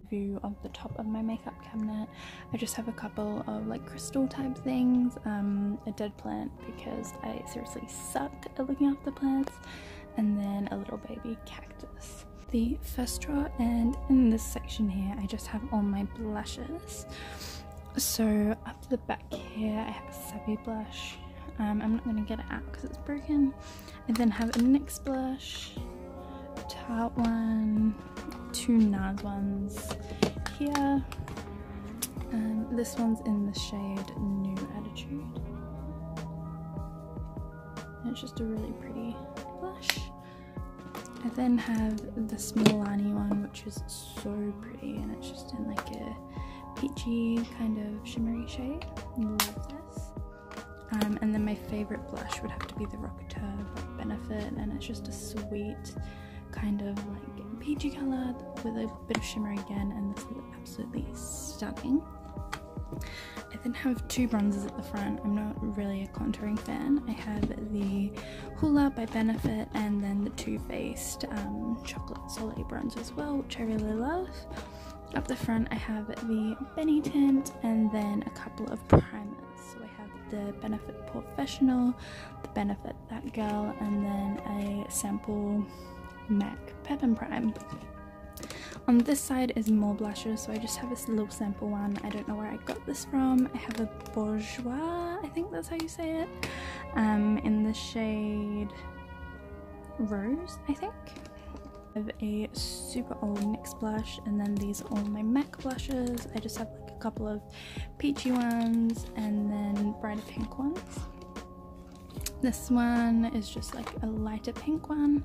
view of the top of my makeup cabinet. I just have a couple of like crystal type things, a dead plant because I seriously suck at looking after plants, and then a little baby cactus. The first drawer, and in this section here I just have all my blushes. So up to the back here I have a Savvy blush. I'm not going to get it out because it's broken. I then have a NYX blush, a Tarte one, two NARS ones here. This one's in the shade New Attitude. And it's just a really pretty blush. I then have this Milani one, which is so pretty, and it's just in like a peachy kind of shimmery shade. Love this. And then my favourite blush would have to be the Rocketeur by Benefit, and it's just a sweet kind of like peachy colour with a bit of shimmer again, and this is absolutely stunning. I then have two bronzers at the front. I'm not really a contouring fan. I have the Hoola by Benefit, and then the Too Faced Chocolate Soleil bronzer as well, which I really love. Up the front I have the Benny Tint, and then a couple of primers. So I have the Benefit Professional, the Benefit That Girl, and then a sample MAC Pep and Prime. On this side is more blushes, so I just have this little sample one. I don't know where I got this from. I have a Bourjois, I think that's how you say it, in the shade Rose, I think. I have a super old NYX blush, and then these are all my MAC blushes. I just have like a couple of peachy ones and then brighter pink ones. This one is just like a lighter pink one,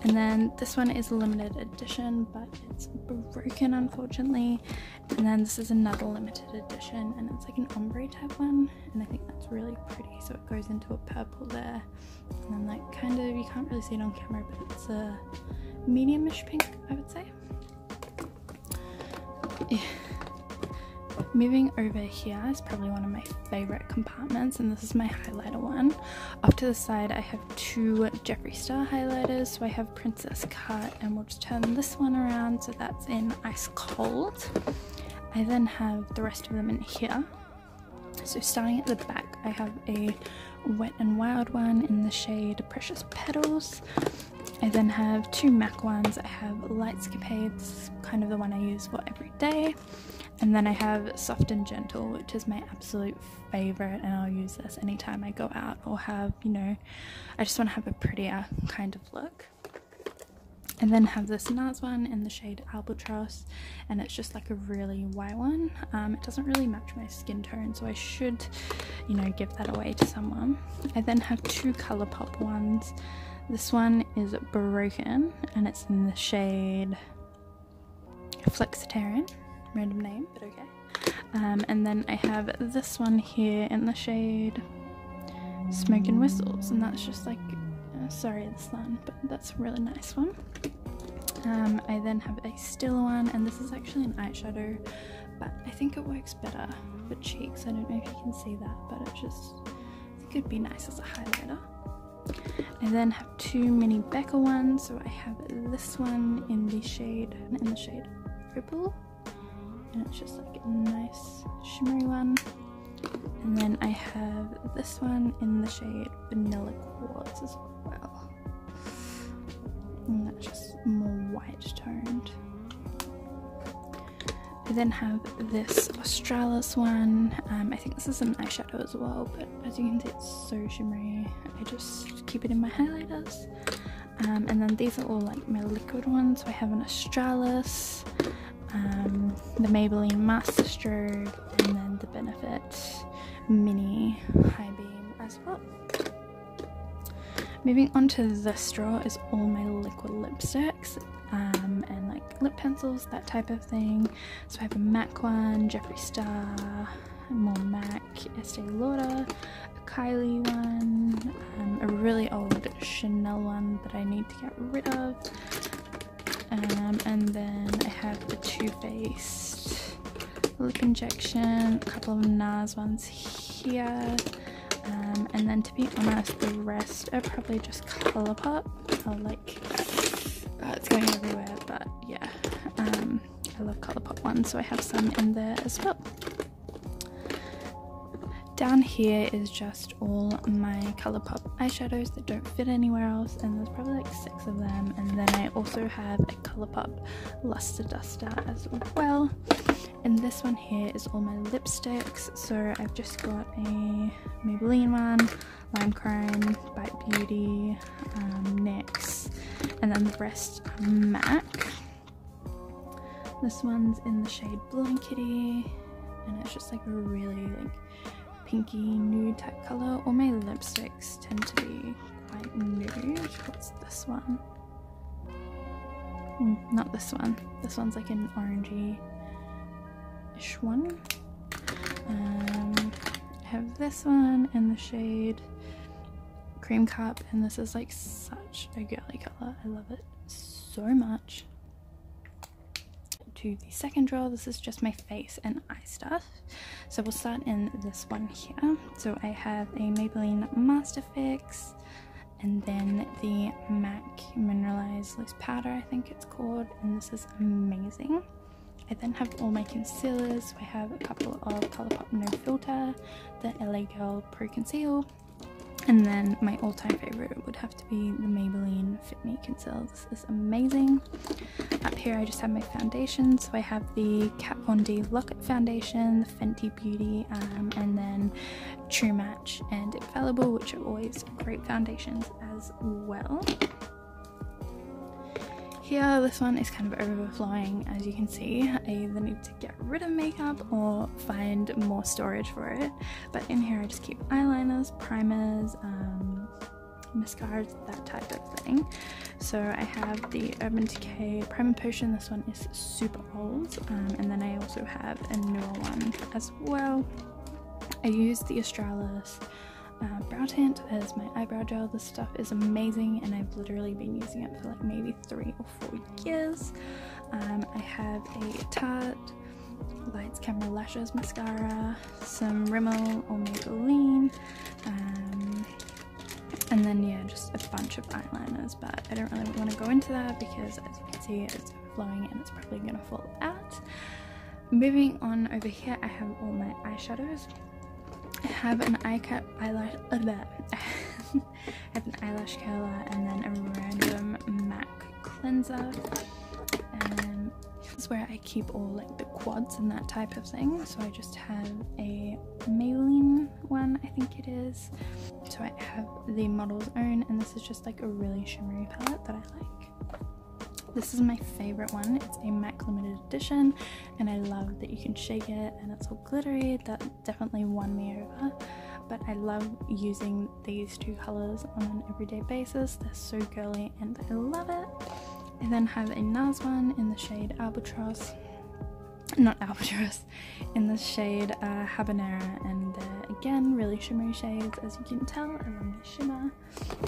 and then this one is a limited edition, but it's broken unfortunately. And then this is another limited edition, and it's like an ombre type one, and I think that's really pretty. So it goes into a purple there, and then like kind of, you can't really see it on camera, but it's a medium-ish pink, I would say. Yeah. Moving over here is probably one of my favorite compartments, and this is my highlighter one. Off to the side I have two Jeffree Star highlighters. So I have Princess Cut, and we'll just turn this one around, so that's in Ice Cold. I then have the rest of them in here. So starting at the back I have a Wet n Wild one in the shade Precious Petals. I then have two MAC ones. I have Lightscapades, kind of the one I use for every day. And then I have Soft and Gentle, which is my absolute favourite, and I'll use this anytime I go out or have, you know, I just want to have a prettier kind of look. And then have this NARS one in the shade Albatross, and it's just like a really white one. It doesn't really match my skin tone, so I should, you know, give that away to someone. I then have two ColourPop ones. This one is Broken, and it's in the shade Flexitarian. Random name, but okay. And then I have this one here in the shade Smoke and Whistles, and that's just like, sorry the sun, but that's a really nice one. I then have a Stila one, and this is actually an eyeshadow, but I think it works better for cheeks. I don't know if you can see that, but it just, I think it'd be nice as a highlighter. I then have two mini Becca ones. So I have this one in the shade Opal, and it's just like a nice shimmery one. And then I have this one in the shade Vanilla Quartz as well, and that's just more white toned. I then have this Australis one. I think this is an eyeshadow as well, but as you can see it's so shimmery. I just keep it in my highlighters. And then these are all like my liquid ones. So I have an Australis, the Maybelline Master Strobe, and then the Benefit Mini High Beam as well. Moving on to this drawer is all my liquid lipsticks, and like lip pencils, that type of thing. So I have a MAC one, Jeffree Star, more MAC, Estee Lauder, a Kylie one, a really old Chanel one that I need to get rid of, and then I have the Too Faced lip injection, a couple of NARS ones here, and then to be honest the rest are probably just ColourPop. I'll like, it's going everywhere, but yeah, I love Colourpop ones, so I have some in there as well. Down here is just all my Colourpop eyeshadows that don't fit anywhere else, and there's probably like 6 of them. And then I also have a Colourpop Luster Duster as well. And this one here is all my lipsticks. So I've just got a Maybelline one, Lime Crime, Bite Beauty, NYX, and then the rest are MAC. This one's in the shade Blonde Kitty, and it's just like a really like pinky nude type color. All my lipsticks tend to be quite nude. What's this one? Not this one. This one's like an orangey-ish one. I have this one in the shade Cream Cup, and this is like such a girly color. I love it so much. To the second drawer, this is just my face and eye stuff. So we'll start in this one here. So I have a Maybelline Master Fix, and then the MAC Mineralized Loose Powder, I think it's called, and this is amazing. I then have all my concealers. So I have a couple of Colourpop No Filter, the LA Girl Pro Conceal, and then my all-time favorite would have to be the Maybelline Fit Me Conceal. This is amazing. Up here I just have my foundation. So I have the Kat Von D Lock-It Foundation, the Fenty Beauty, and then True Match and Infallible, which are always great foundations as well. Here, this one is kind of overflowing, as you can see. I either need to get rid of makeup or find more storage for it. But in here I just keep eyeliners, primers, mascaras, that type of thing. So I have the Urban Decay Primer Potion. This one is super old. And then I also have a newer one as well. I use the Australis Brow Tint as my eyebrow gel. This stuff is amazing, and I've literally been using it for like maybe 3 or 4 years. I have a Tarte Lights Camera Lashes mascara, some Rimmel or Maybelline, and then yeah, just a bunch of eyeliners, but I don't really want to go into that because, as you can see, it's overflowing and it's probably going to fall out. Moving on over here, I have all my eyeshadows. I have an eyelash curler, and then a random MAC cleanser. This is where I keep all like the quads and that type of thing. So I just have a Maybelline one, I think it is. So I have the Model's Own, and this is just like a really shimmery palette that I like. This is my favorite one. It's a MAC limited edition, and I love that you can shake it and it's all glittery. That definitely won me over. But I love using these 2 colors on an everyday basis. They're so girly and I love it. I then have a NARS one in the shade Albatross. Not Albatross, in the shade Habanera, and they're again really shimmery shades, as you can tell. I love the shimmer.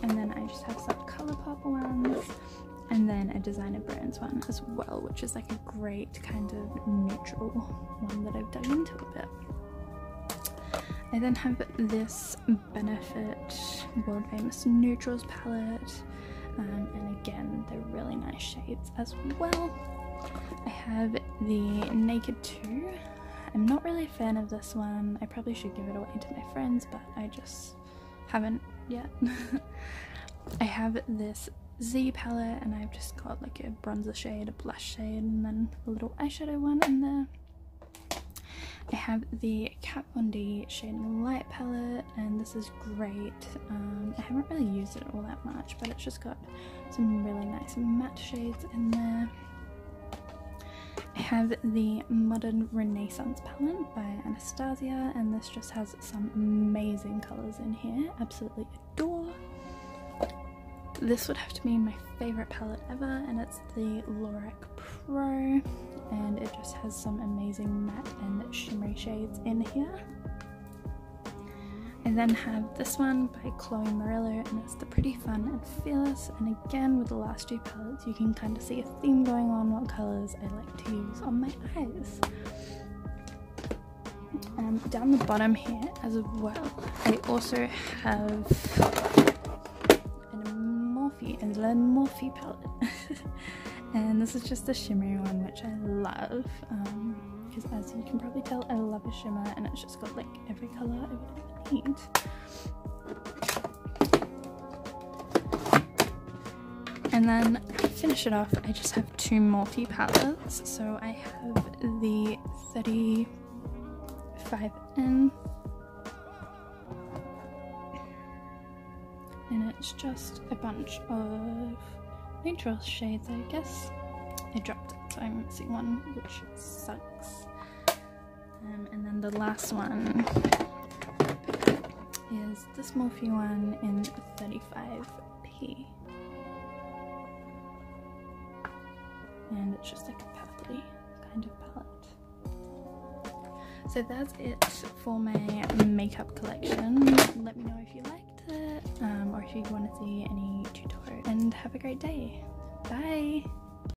And then I just have some Colourpop ones, and then a Designer Brands one as well, which is like a great kind of neutral one that I've dug into a bit. I then have this Benefit World Famous Neutrals palette, and again, they're really nice shades as well. I have the Naked 2. I'm not really a fan of this one. I probably should give it away to my friends, but I just haven't yet. I have this Z palette, and I've just got like a bronzer shade, a blush shade, and then a little eyeshadow one in there. I have the Kat Von D Shade and Light palette, and this is great. I haven't really used it all that much, but it's just got some really nice matte shades in there. I have the Modern Renaissance palette by Anastasia, and this just has some amazing colours in here. Absolutely adore. This would have to be my favourite palette ever, and it's the Lorac Pro, and it just has some amazing matte and shimmery shades in here. I then have this one by Chloe Murillo, and it's the Pretty Fun and Fearless, and again with the last 2 palettes you can kind of see a theme going on, what colours I like to use on my eyes. Down the bottom here as well, I also have a Morphe palette. And this is just the shimmery one, which I love, because as you can probably tell, I love a shimmer, and it's just got like every colour I would ever need. And then to finish it off, I just have two multi palettes. So I have the 35N, and it's just a bunch of neutral shades, I guess. I dropped it, so I'm missing one, which sucks. And then the last one is this Morphe one in 35P. And it's just like a purpley kind of palette. So that's it for my makeup collection. Let me know if you liked it, or if you want to see any tutorials, and have a great day. Bye!